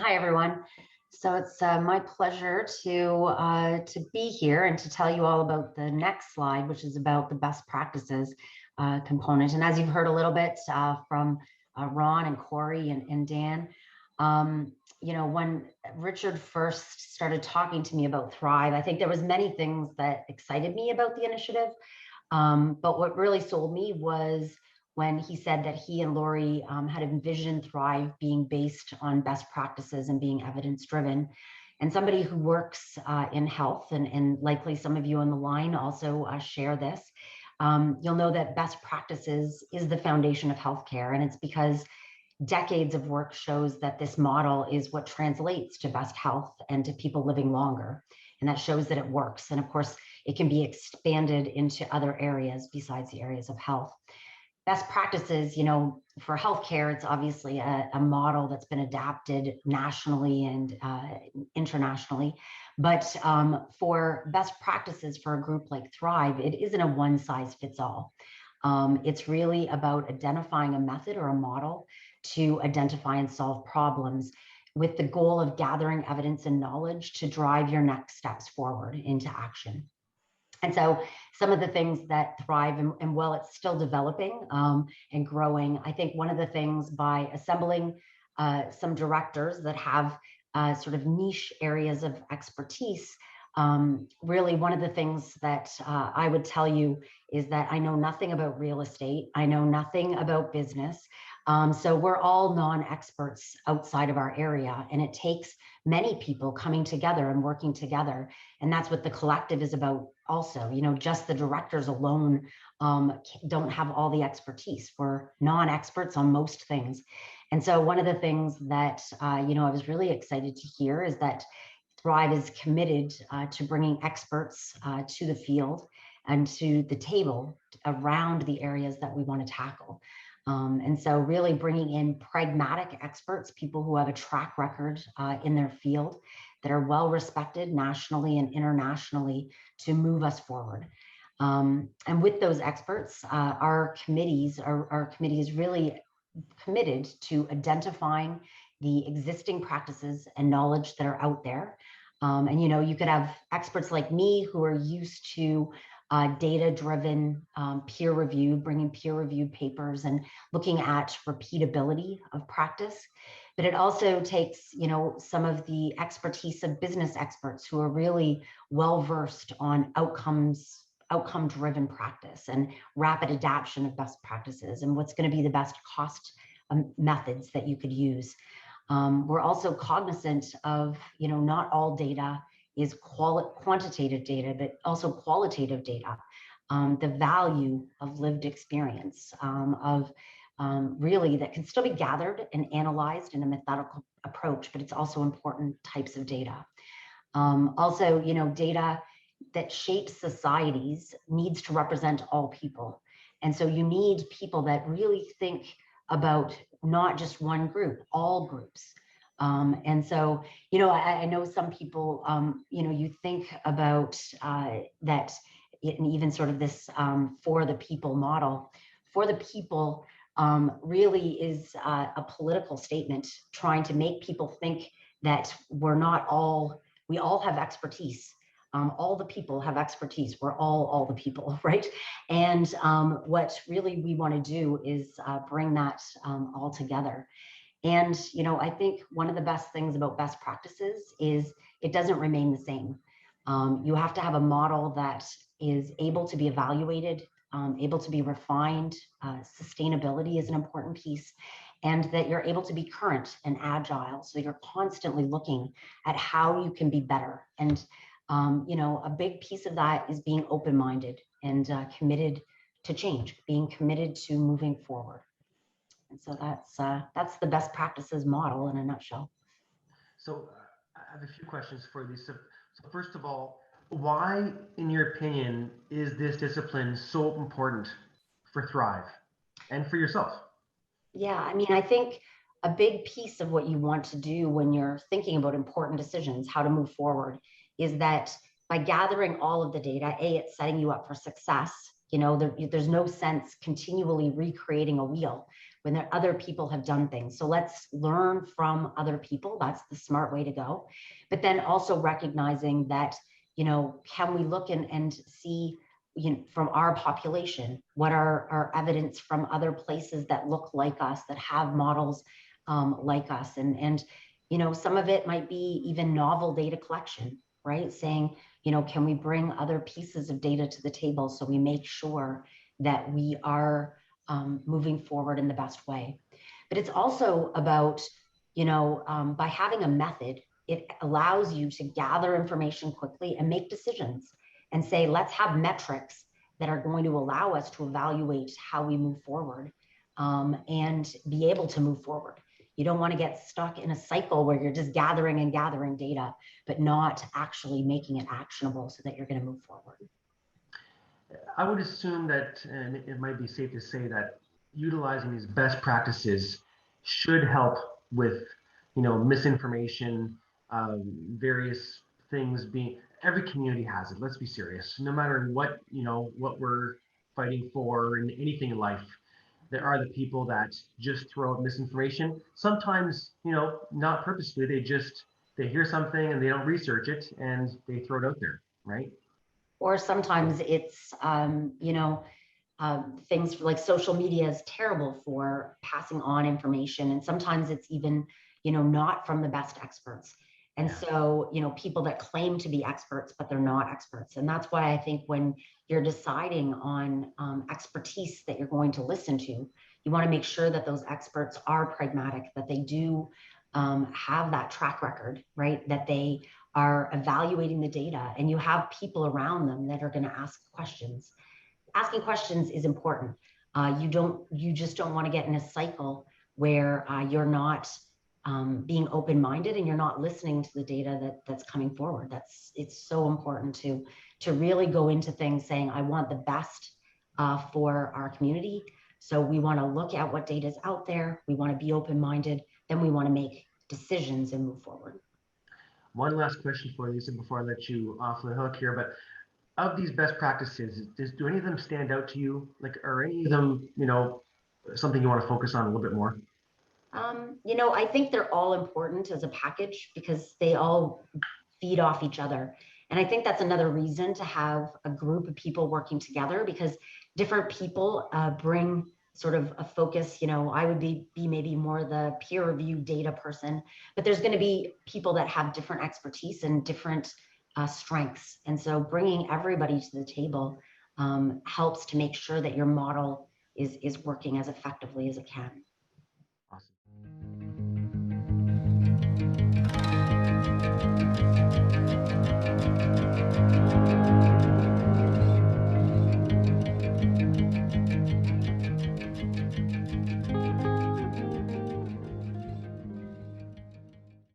Hi, everyone. So it's my pleasure to be here and to tell you all about the next slide, which is about the best practices component. And as you've heard a little bit from Ron and Corey and Dan, when Richard first started talking to me about Thrive, I think there was many things that excited me about the initiative. But what really sold me was when he said that he and Lori had envisioned Thrive being based on best practices and being evidence-driven. And somebody who works in health, and likely some of you on the line also share this, you'll know that best practices is the foundation of healthcare. And it's because decades of work shows that this model is what translates to best health and to people living longer. And that shows that it works. And of course, it can be expanded into other areas besides the areas of health. Best practices, for healthcare, it's obviously a model that's been adapted nationally and internationally. But for best practices for a group like Thrive, it isn't a one size fits all. It's really about identifying a method or a model to identify and solve problems with the goal of gathering evidence and knowledge to drive your next steps forward into action. And so some of the things that Thrive, and while it's still developing and growing, I think one of the things by assembling some directors that have sort of niche areas of expertise, really one of the things that I would tell you is that I know nothing about real estate. I know nothing about business. So we're all non-experts outside of our area, and it takes many people coming together and working together. And that's what the collective is about also. Just the directors alone don't have all the expertise. We're non-experts on most things. And so one of the things that, I was really excited to hear is that Thrive is committed to bringing experts to the field and to the table around the areas that we want to tackle. And so really bringing in pragmatic experts, people who have a track record in their field that are well respected nationally and internationally to move us forward. And with those experts, our committee is really committed to identifying the existing practices and knowledge that are out there. And you could have experts like me who are used to data-driven peer review, bringing peer-reviewed papers and looking at repeatability of practice. But it also takes, some of the expertise of business experts who are really well-versed on outcome-driven practice and rapid adoption of best practices and what's going to be the best cost methods that you could use. We're also cognizant of, not all data is quantitative data, but also qualitative data. The value of lived experience, really that can still be gathered and analyzed in a methodical approach, but it's also important types of data. Also, data that shapes societies needs to represent all people. And so you need people that really think about not just one group, all groups. And so, I know some people, you think about that, and even sort of this for the people model. For the people really is a political statement trying to make people think that we all have expertise. All the people have expertise. We're all the people, right? And what really we want to do is bring that all together. And, I think one of the best things about best practices is it doesn't remain the same. You have to have a model that is able to be evaluated, able to be refined. Sustainability is an important piece, and that you're able to be current and agile. So you're constantly looking at how you can be better. And, a big piece of that is being open-minded and committed to change, being committed to moving forward. And so that's the best practices model in a nutshell. So I have a few questions for you. So first of all, why, in your opinion, is this discipline so important for Thrive and for yourself? Yeah, I think a big piece of what you want to do when you're thinking about important decisions, how to move forward, is that by gathering all of the data, it's setting you up for success. There's no sense continually recreating a wheel when there other people have done things. So let's learn from other people. That's the smart way to go. But then also recognizing that, can we look and see, from our population, what are our evidence from other places that look like us, that have models like us, and some of it might be even novel data collection, right? Saying, can we bring other pieces of data to the table so we make sure that we are moving forward in the best way. But it's also about, by having a method, it allows you to gather information quickly and make decisions and say, let's have metrics that are going to allow us to evaluate how we move forward and be able to move forward. You don't want to get stuck in a cycle where you're just gathering and gathering data, but not actually making it actionable so that you're going to move forward. I would assume that, and it might be safe to say that utilizing these best practices should help with, misinformation, various things being, every community has it. Let's be serious. No matter what we're fighting for in anything in life, there are the people that just throw out misinformation. Sometimes, not purposely, they hear something and they don't research it and they throw it out there, right? Or sometimes it's, things like social media is terrible for passing on information. And sometimes it's even, not from the best experts. And so, people that claim to be experts, but they're not experts. And that's why I think when you're deciding on expertise that you're going to listen to, you want to make sure that those experts are pragmatic, that they do have that track record, right? That they are evaluating the data and you have people around them that are going to ask questions. Asking questions is important. You just don't want to get in a cycle where you're not being open-minded and you're not listening to the data that's coming forward. It's so important to really go into things saying, I want the best for our community. So we want to look at what data is out there. We want to be open-minded. Then we want to make decisions and move forward. One last question for you, Lisa, before I let you off the hook here. But of these best practices, do any of them stand out to you? Like, are any of them, something you want to focus on a little bit more? I think they're all important as a package because they all feed off each other. And I think that's another reason to have a group of people working together, because different people bring sort of a focus. I would be maybe more the peer review data person, but there's going to be people that have different expertise and different strengths. And so bringing everybody to the table helps to make sure that your model is working as effectively as it can. Awesome.